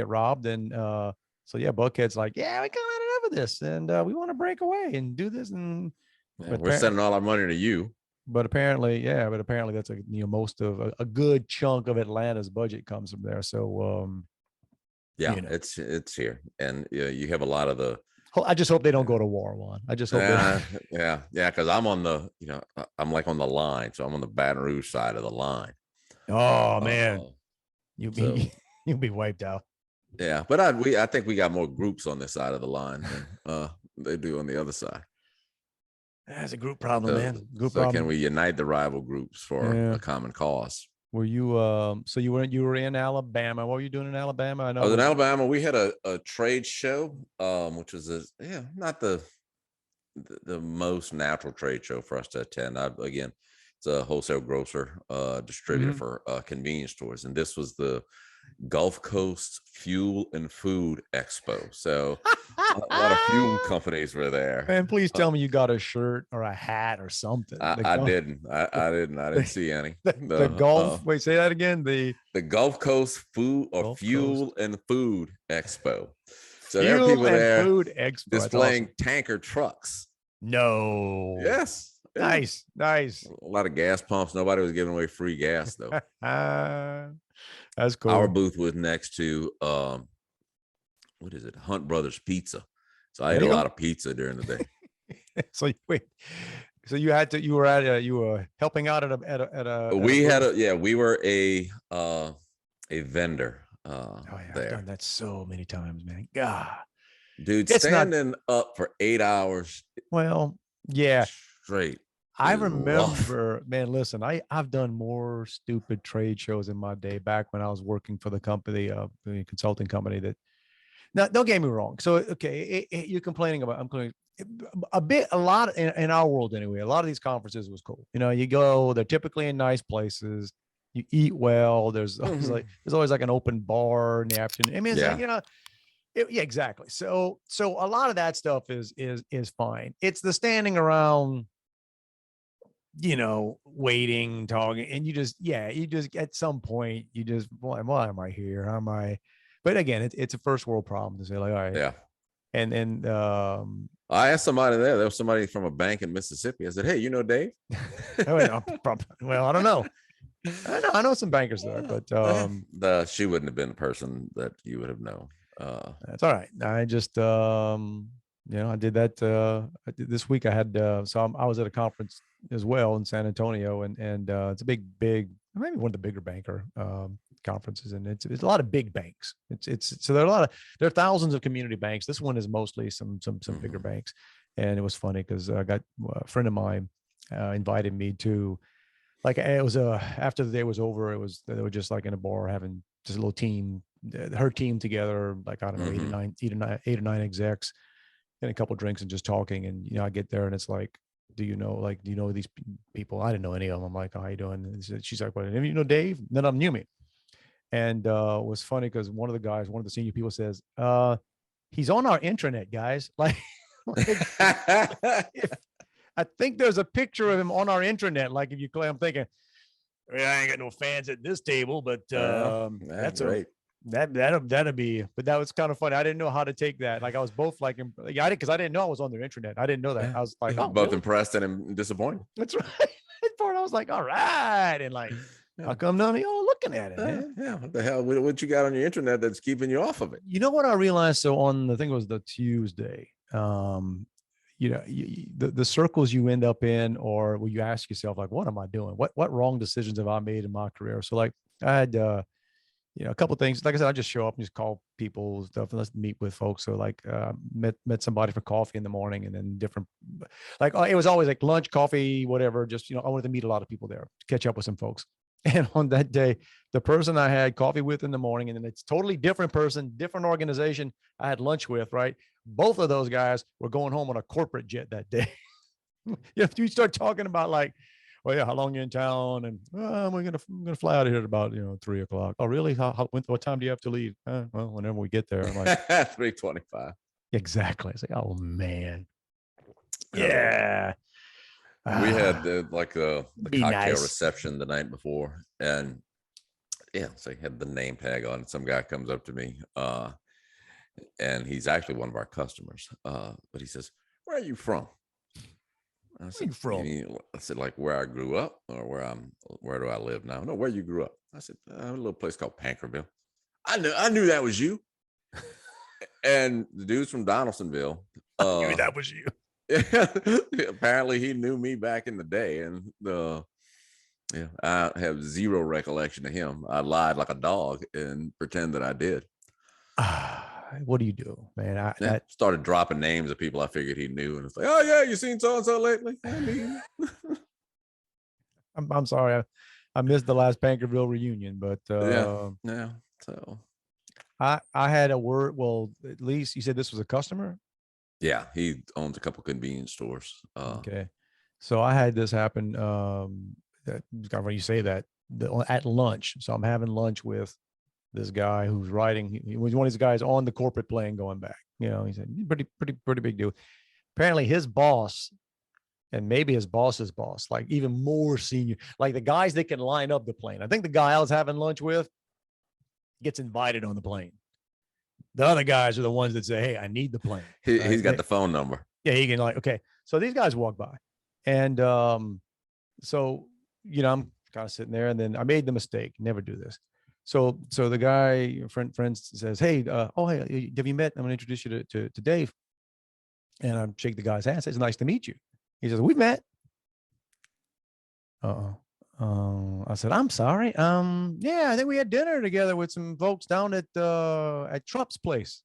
robbed. And Buckhead's like, we got enough of this, and we want to break away and do this. And we're sending all our money to you. But apparently that's most of a good chunk of Atlanta's budget comes from there. So it's here, and you have a lot of the. I just hope they don't go to war, Juan. I just hope. Because I'm on the I'm like on the line, so I'm on the Baton Rouge side of the line. Oh man, you'll be wiped out. Yeah, but I think we got more groups on this side of the line than they do on the other side. That's a group problem, man. Problem. Can we unite the rival groups for a common cause? Were you so you were in Alabama? What were you doing in Alabama? I was in Alabama. We had a trade show, which was not the most natural trade show for us to attend. Again, it's a wholesale grocer, distributor for convenience stores, and this was the Gulf Coast Fuel and Food Expo. So a lot of fuel companies were there. Man, please tell me you got a shirt or a hat or something. I didn't. I didn't see any. The Gulf. Wait, say that again. The Gulf Coast Fuel and Food Expo. So there are people there food expo. displaying tanker trucks. No. Yes. Nice. A lot of gas pumps. Nobody was giving away free gas though. That's cool. Our booth was next to what is it? Hunt Brothers Pizza. So I ate a lot of pizza during the day. So wait. So you were helping out at a we were a vendor I've there. done that so many times, man. God. Dude, standing up for 8 hours. Well, yeah. Straight. I remember, man, listen, I've done more stupid trade shows in my day back when I was working for the company, the consulting company that, now don't get me wrong. So, okay, you're complaining about, a lot in our world anyway, a lot of these conferences was cool. You go, they're typically in nice places, you eat well. There's always like an open bar in the afternoon. I mean, it's like, yeah, exactly. So a lot of that stuff is fine. It's the standing around, waiting, talking, and you just at some point you just, why am I here? How am I? But again, it's a first world problem to say like, all right, yeah. And I asked somebody there was somebody from a bank in Mississippi. I said, hey, Dave? Well, I don't know. I know some bankers there, but She wouldn't have been the person that you would have known. that's all right. I just I did that. I did this week. I had I was at a conference as well in San Antonio, and it's a big, maybe one of the bigger banker conferences, and it's a lot of big banks. It's so there are thousands of community banks. This one is mostly some bigger banks, and it was funny because I got a friend of mine invited me to, like, it was after the day was over, they were just like in a bar having just a little team, her team together, like, I don't know, eight or nine execs, and a couple drinks and just talking. And I get there and it's like, do you know these people? I didn't know any of them. I'm like, how you doing? And she's like, well, you know Dave? None of them knew me. And it was funny because one of the senior people says, he's on our intranet, guys. Like, I think there's a picture of him on our intranet. Like, if you play, I'm thinking, I ain't got no fans at this table, but that's great. That'd be, but that was kind of funny. I didn't know how to take that. Like, I was both like, because I didn't know I was on their intranet. I didn't know that. I was like, oh, both really? impressed and disappointed. That's right. That part, I was like, all right. And like, how come none of y'all looking at it, man? Yeah, what the hell? What you got on your internet that's keeping you off of it? You know what I realized? So I think it was the Tuesday, the circles you end up in, or where you ask yourself, like, what am I doing? What wrong decisions have I made in my career? So, like, I had, a couple of things. Like I said, I just show up and just call people stuff and let's meet with folks. So, like, met somebody for coffee in the morning, and then different, like, it was always like lunch, coffee, whatever. Just, I wanted to meet a lot of people there, to catch up with some folks. And on that day, the person I had coffee with in the morning, and then it's totally different person, different organization I had lunch with, right? Both of those guys were going home on a corporate jet that day. You start talking about, like, well, yeah, how long you in town? And we're gonna fly out of here at about 3:00. Oh, really? What time do you have to leave? Well, whenever we get there. I'm like, 3:25. exactly. It's like, oh man, yeah. We had the cocktail nice. reception the night before, and so I had the name tag on. Some guy comes up to me, and he's actually one of our customers. But he says, "Where are you from?" I said, Where are you from? I said, like, where I grew up, or where do I live now? No, where you grew up. I said, a little place called Pankerville. I knew that was you. And the dude's from Donaldsonville. I knew that was you. Apparently he knew me back in the day, and I have zero recollection of him. I lied like a dog and pretend that I did. What do you do, man? I started dropping names of people I figured he knew, and it's like, oh yeah, you seen so and so lately? I'm sorry, I missed the last Pankerville reunion, but yeah. So I had a word. Well, at least you said this was a customer. Yeah, he owns a couple convenience stores. Okay, so I had this happen. That when you say that, at lunch. So I'm having lunch with this guy who's riding. He was one of these guys on the corporate plane going back. He said pretty big deal. Apparently, his boss, and maybe his boss's boss, like even more senior, like the guys that can line up the plane. I think the guy I was having lunch with gets invited on the plane. The other guys are the ones that say, hey, I need the plane. He's got the phone number. Yeah, he can, like, okay. So these guys walk by. And so, I'm kind of sitting there, and then I made the mistake. Never do this. So the guy, friend says, hey, hey, have you met? I'm going to introduce you to Dave. And I shake the guy's hand. Says, nice to meet you. He says, we've met. I said, I'm sorry. Yeah, I think we had dinner together with some folks down at Trump's place.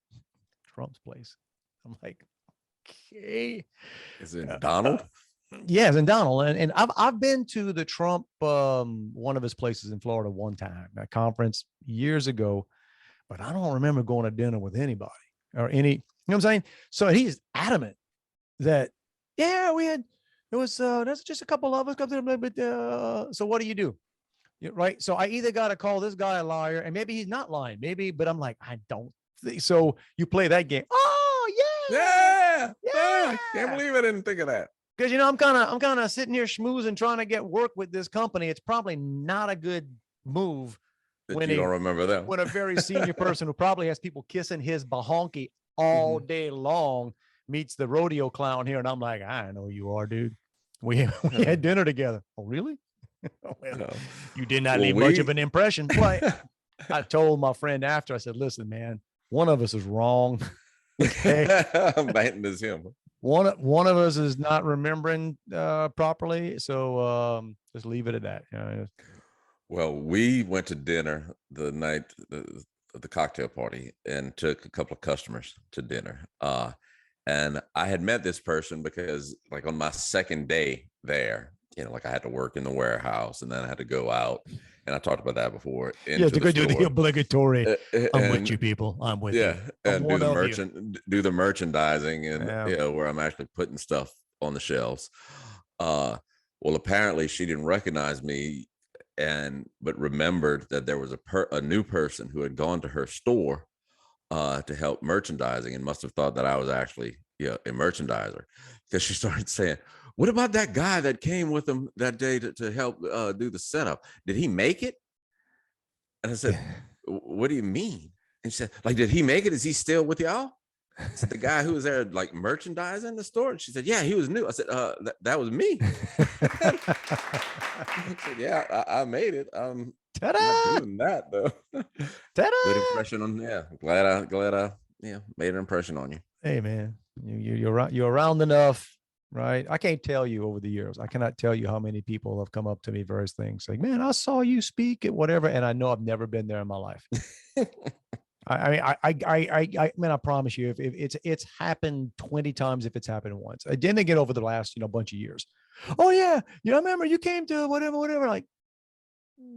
Trump's place. I'm like, okay. Is it Donald? Yes, and Donald. And I've been to the Trump, one of his places in Florida one time, a conference years ago, but I don't remember going to dinner with anybody or any, you know what I'm saying? So he's adamant that, yeah, there's just a couple of us, but so what do you do? Right. So I either got to call this guy a liar, and maybe he's not lying, but I'm like, I don't think so. You play that game. Oh yeah. Can't believe I didn't think of that. Because, I'm kind of sitting here schmoozing, trying to get work with this company. It's probably not a good move when you don't remember them. When a very senior person who probably has people kissing his bahonky all day long meets the rodeo clown here. And I'm like, I know who you are, dude. We had dinner together. Oh, really? Well, No. you did not Well, leave much of an impression. Like, I told my friend after, I said, listen, man, one of us is wrong. Okay. Biting is him. One of us is not remembering properly. So just leave it at that. You know, Well, we went to dinner the night of the cocktail party and took a couple of customers to dinner. And I had met this person because, like, on my second day there, like I had to work in the warehouse and then I had to go out. And I talked about that before. yeah, to go do the store. obligatory. I'm with And you, people. I'm with yeah, you. I'm and one of you. do the merchandising, and Yeah. where I'm actually putting stuff on the shelves. Well, apparently she didn't recognize me, but remembered that there was a new person who had gone to her store to help merchandising, and must have thought that I was actually a merchandiser, because she started saying, what about that guy that came with him that day to help do the setup? Did he make it? And I said, what do you mean? And she said, like, did he make it? Is he still with y'all? I said, the guy who was there, like, merchandising the store. And she said, yeah, he was new. I said, that was me. I said, yeah, I made it. I'm not doing that though. Good impression on. Yeah, glad I made an impression on you. Hey man, you're around enough, right? I can't tell you over the years. I cannot tell you how many people have come up to me, various things like, man, I saw you speak at whatever, and I know I've never been there in my life. I mean, I promise you, if it's happened 20 times, if it's happened once, I didn't get over the last, bunch of years. Oh yeah. I remember you came to whatever, like,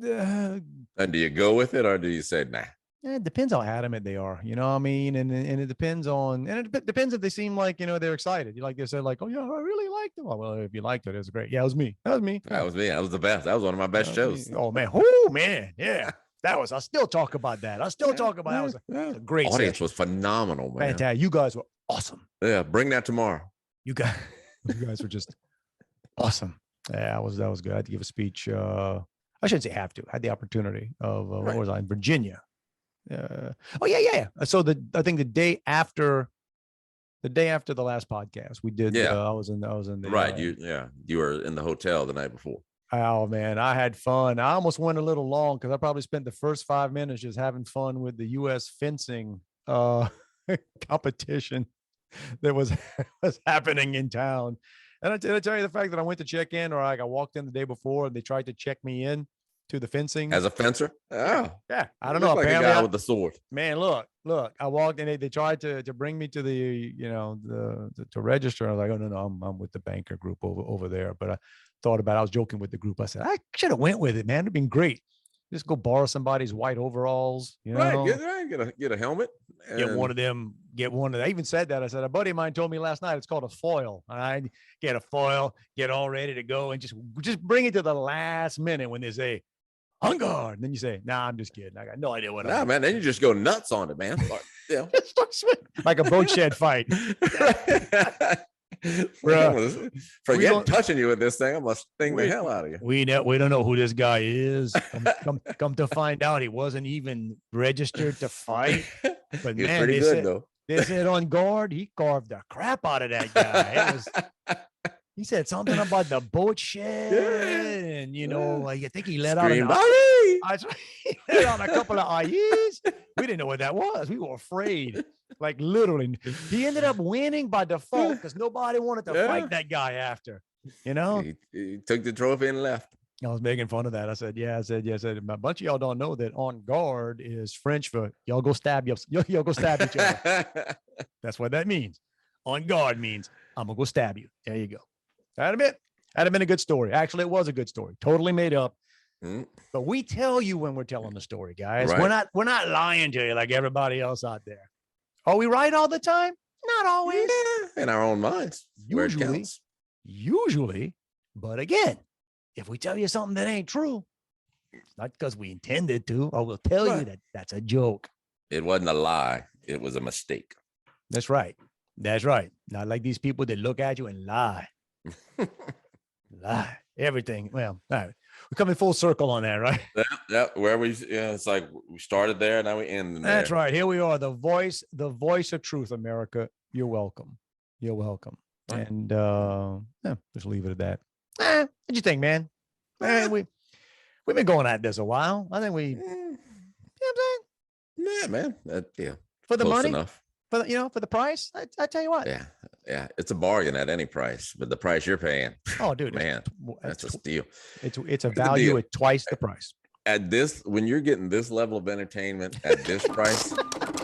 and do you go with it, or do you say, nah? it depends how adamant they are, you know what I mean? And it depends on, and it depends if they seem like, they're excited. You like, they say like, oh yeah, I really liked it. Well, if you liked it, it was great. Yeah, it was me. That was me. That was me. That was the best. That was one of my best shows. Oh man. Oh man. Yeah. I still talk about that. I still talk about that. Was a great audience session. was phenomenal, man. Fantastic. You guys were awesome. Yeah, bring that tomorrow. You guys were just awesome. Yeah, that was good. I had to give a speech. I shouldn't say have to. I had the opportunity of what was I in Virginia? Oh yeah. So I think the day after the last podcast we did. Yeah, I was in the right. You were in the hotel the night before. Oh man, I had fun. I almost went a little long because I probably spent the first 5 minutes just having fun with the U.S. fencing competition that was happening in town. And I tell you the fact that I went to check in, or like I walked in the day before and they tried to check me in to the fencing as a fencer. Oh, yeah. I don't know. Like apparently, a guy with the sword. Man, look. I walked in. They tried to bring me to the to register. I was like, oh no, I'm with the banker group over there. But I thought about it. I was joking with the group. I said, I should have went with it, man. It'd been great. Just go borrow somebody's white overalls, Right. Get a helmet. Get one of them. I even said that. I said, a buddy of mine told me last night, it's called a foil. All right. Get a foil, get all ready to go, and just bring it to the last minute when they say, on guard. And then you say, nah, I'm just kidding. I got no idea what I'm man. Then you just go nuts on it, man. Like a boat shed fight. Forget touching you with this thing. I'm gonna sting the hell out of you. We don't know who this guy is. Come to find out, he wasn't even registered to fight. But man, pretty good though. They said on guard, he carved the crap out of that guy. He said something about the boat shed, and like I think he let out a couple of ayes. We didn't know what that was. We were afraid. Like literally, he ended up winning by default because nobody wanted to fight that guy after. He took the trophy and left. I was making fun of that. I said, I said, a bunch of y'all don't know that on guard is French for y'all go stab y'all go stab each other. That's what that means. On guard means I'm gonna go stab you. There you go. That'd have been a good story. Actually, it was a good story. Totally made up. But we tell you when we're telling the story, guys. Right. We're not lying to you like everybody else out there. Are we right all the time? Not always. Yeah, in our own minds. Usually. But again, if we tell you something that ain't true, it's not because we intended to, or we'll tell you that that's a joke. It wasn't a lie. It was a mistake. That's right. Not like these people that look at you and lie. Lie. Everything. Well, all right. We're coming full circle on that, right? Yeah. Where it's like we started there, now we end there. That's right. Here we are. The voice of truth, America. You're welcome. Right. And just leave it at that. What'd you think, man? We've been going at this a while. I think we, Mm, you know what I'm saying? yeah, man. Yeah, For the close money, enough. for the, for the price. I tell you what. Yeah, it's a bargain at any price, but the price you're paying, Oh, dude, man, that's a steal. it's a Here's the value deal. at twice the price. At this, when you're getting this level of entertainment at this price,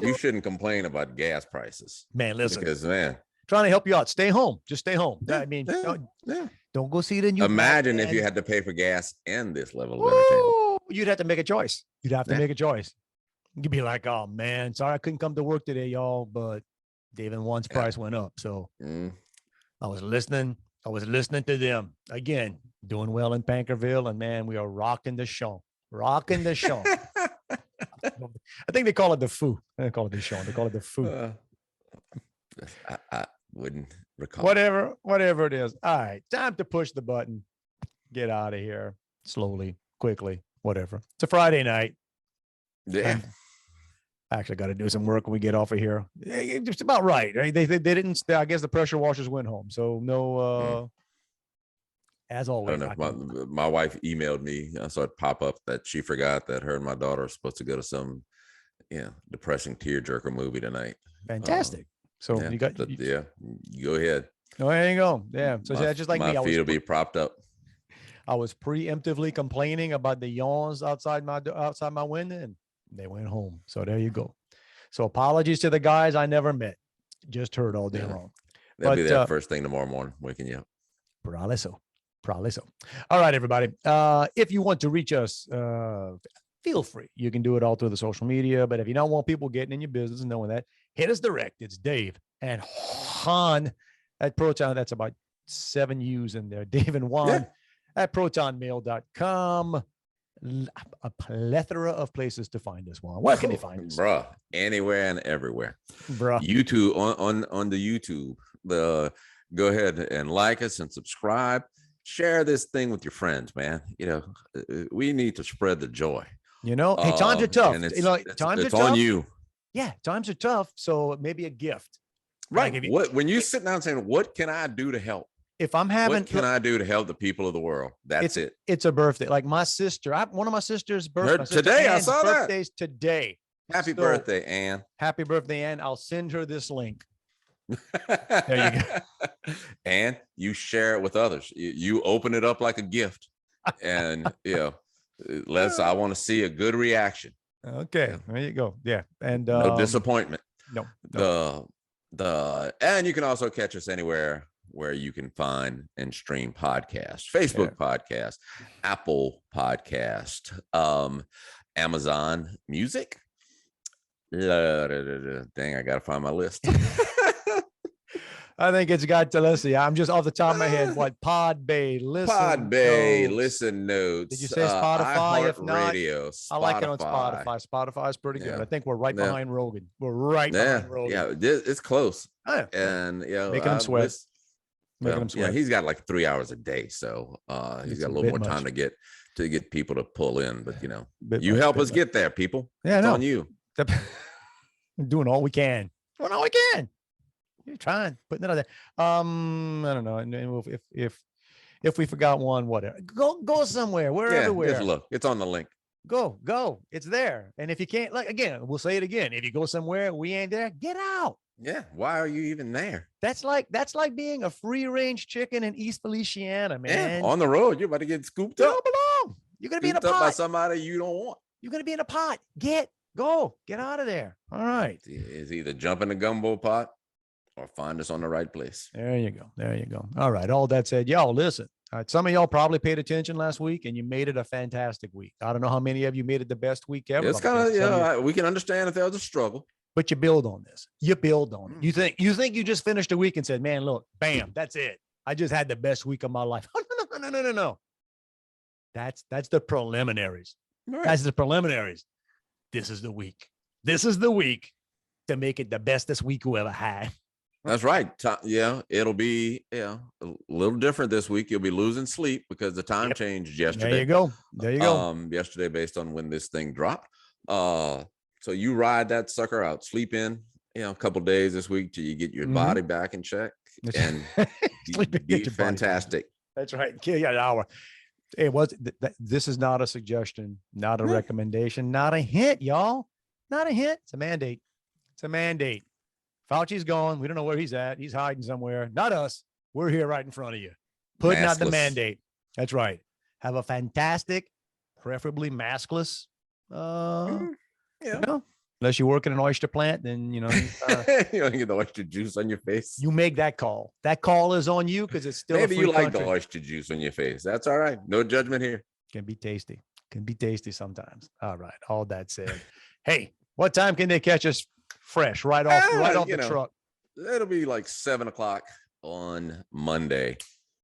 you shouldn't complain about gas prices. Man, listen, Because man, trying to help you out. Stay home. Just stay home. yeah, I mean, yeah. don't go see the new. Imagine if Batman. you had to pay for gas and this level of entertainment. Woo! You'd have to make a choice. You'd have to Yeah. make a choice. You'd be like, oh man, sorry I couldn't come to work today, y'all, but Dave and Juan's Yeah. price went up. So Mm. I was listening to them again, doing well in Pankerville, and man, we are rocking the show. Rocking the show. I think they call it the Fou. They call it the show. They call it the Fou. I wouldn't recall. Whatever it is. All right, time to push the button. Get out of here slowly, quickly, whatever. It's a Friday night. Yeah. I actually got to do some work when we get off of here. Just about right. They didn't. I guess the pressure washers went home. So no. As I always, don't know. My wife emailed me. I saw it pop up that she forgot that her and my daughter are supposed to go to some, depressing tearjerker movie tonight. fantastic. So Yeah, you got. but you go ahead. Oh, there you go. Yeah. So My- just like my me, feet will be propped up. I was preemptively complaining about the yawns outside my window, and they went home. So there you go. So apologies to the guys I never met. Just heard all day Yeah. long. That'll be But, that first thing tomorrow morning, waking you up. Probably so. All right, everybody. If you want to reach us, feel free. You can do it all through the social media. But if you don't want people getting in your business and knowing that, hit us direct. It's Dave and Juan at Proton. That's about 7 U's in there. Dave and Juan at protonmail.com. A plethora of places to find us, Juan. Where can they find us? Bruh, anywhere and everywhere. Bruh. YouTube on the YouTube. Go ahead and like us and subscribe. Share this thing with your friends, man. We need to spread the joy. Hey, times are tough. And Times it's are tough. on you. Yeah, times are tough. So maybe a gift. Right. Like if you- When you sit down saying, what can I do to help? If I'm having, What can I do to help the people of the world? That's it. It's a birthday. Like my sister, one of my sister's birthdays. Today, I saw that. Birthdays today. Happy So- birthday, Ann. Happy birthday, Ann. I'll send her this link. There you go. And you share it with others. You open it up like a gift. And I want to see a good reaction. Okay. There you go. Yeah. And No disappointment. No. And you can also catch us anywhere where you can find and stream podcasts, Facebook podcast, Apple podcast, Amazon Music. Dang, I gotta find my list. I think it's got to, let's see. I'm just off the top of my head. What? Podbay, Listen Notes. Did you say Spotify? If not, Radio, I like it on Spotify. Spotify is pretty good. Yeah. I think we're right behind Rogan. We're right behind Rogan. Yeah, it's close. Oh, yeah. And making them sweat. Making them sweat. Yeah, he's got like 3 hours a day, so he's got a little more time to get people to pull in. But you help us get there, people. Yeah, it's on you. We're doing all we can. Doing all we can. You're trying, putting it out there. I don't know. And if we forgot one, whatever. Go somewhere. We're everywhere. Just look. It's on the link. Go. It's there. And if you can't, like again, we'll say it again. If you go somewhere we ain't there, get out. Yeah. Why are you even there? That's like being a free range chicken in East Feliciana, man. Yeah, on the road, you're about to get scooped You up. don't belong. You're gonna be in a Scooped up by pot. somebody you don't want. You're gonna be in a pot. Get out of there. All right. Is either jump in the gumbo pot or find us on the right place. There you go. All right. All that said, y'all listen. All right, some of y'all probably paid attention last week and you made it a fantastic week. I don't know how many of you made it the best week ever. It's kind of, we can understand if there was a struggle. But you build on this. You build on it. You think you just finished a week and said, man, look, bam, that's it. I just had the best week of my life. Oh, no. That's the preliminaries. Right. That's the preliminaries. This is the week. This is the week to make it the bestest week you ever had. That's right. It'll be a little different this week. You'll be losing sleep because the time changed yesterday. There you go. Yesterday, based on when this thing dropped. So you ride that sucker out, sleep in, a couple days this week till you get your body back in check, and Sleep in, get be your body back. fantastic. That's right. Kill you an hour. It was. This is not a suggestion, not a recommendation, not a hint, y'all. Not a hint. It's a mandate. It's a mandate. Fauci's gone. We don't know where he's at. He's hiding somewhere. Not us. We're here right in front of you, putting out the Maskless. mandate. That's right. Have a fantastic, preferably maskless. Yeah. You know, unless you work in an oyster plant, then you know You don't get the oyster juice on your face. you make that call. That call is on you because it's still Maybe a free you like country. the oyster juice on your face. That's all right. No judgment here. Can be tasty. Can be tasty sometimes. All right. All that said, hey, what time can they catch us fresh right off You the know, truck? It'll be like 7:00 on Monday,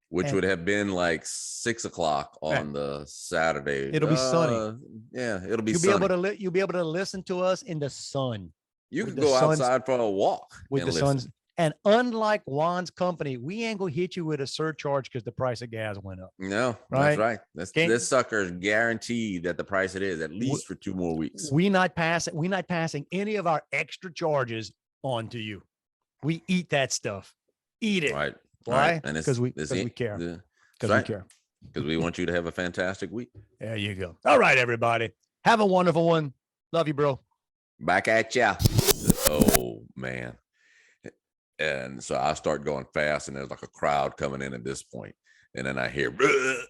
which And- would have been like 6:00 on the Saturday. It'll be sunny. Yeah, it'll be You'll sunny. be able to you'll be able to listen to us in the sun You with can the go sun's- outside for a walk with and the listen. sun's. And unlike Juan's company, we ain't gonna hit you with a surcharge because the price of gas went up. No, Right? that's right. This sucker is guaranteed at the price it is, at least for 2 more weeks. We're not passing any of our extra charges on to you. We eat that stuff. Eat it. Right. Why? Right. And Because we it's care. yeah, Because right. we care. because we want you to have a fantastic week. There you go. All right, everybody. Have a wonderful one. Love you, bro. Back at ya. Oh man. And so I start going fast, and there's like a crowd coming in at this point. And then I hear, "Bleh."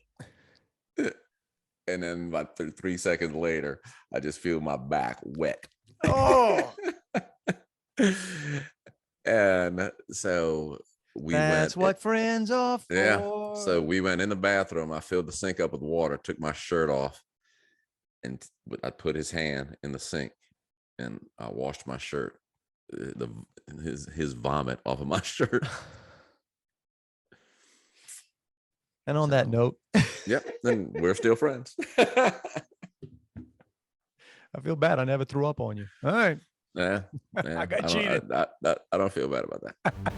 And then about 3 seconds later, I just feel my back wet. Oh, And so we that's went. what friends are for. Yeah. So we went in the bathroom. I filled the sink up with water, took my shirt off, and I put his hand in the sink, and I washed my shirt. His vomit off of my shirt. And on that note, Yep, and we're still friends. I feel bad. I never threw up on you. All right. Yeah, I got cheated. I don't feel bad about that.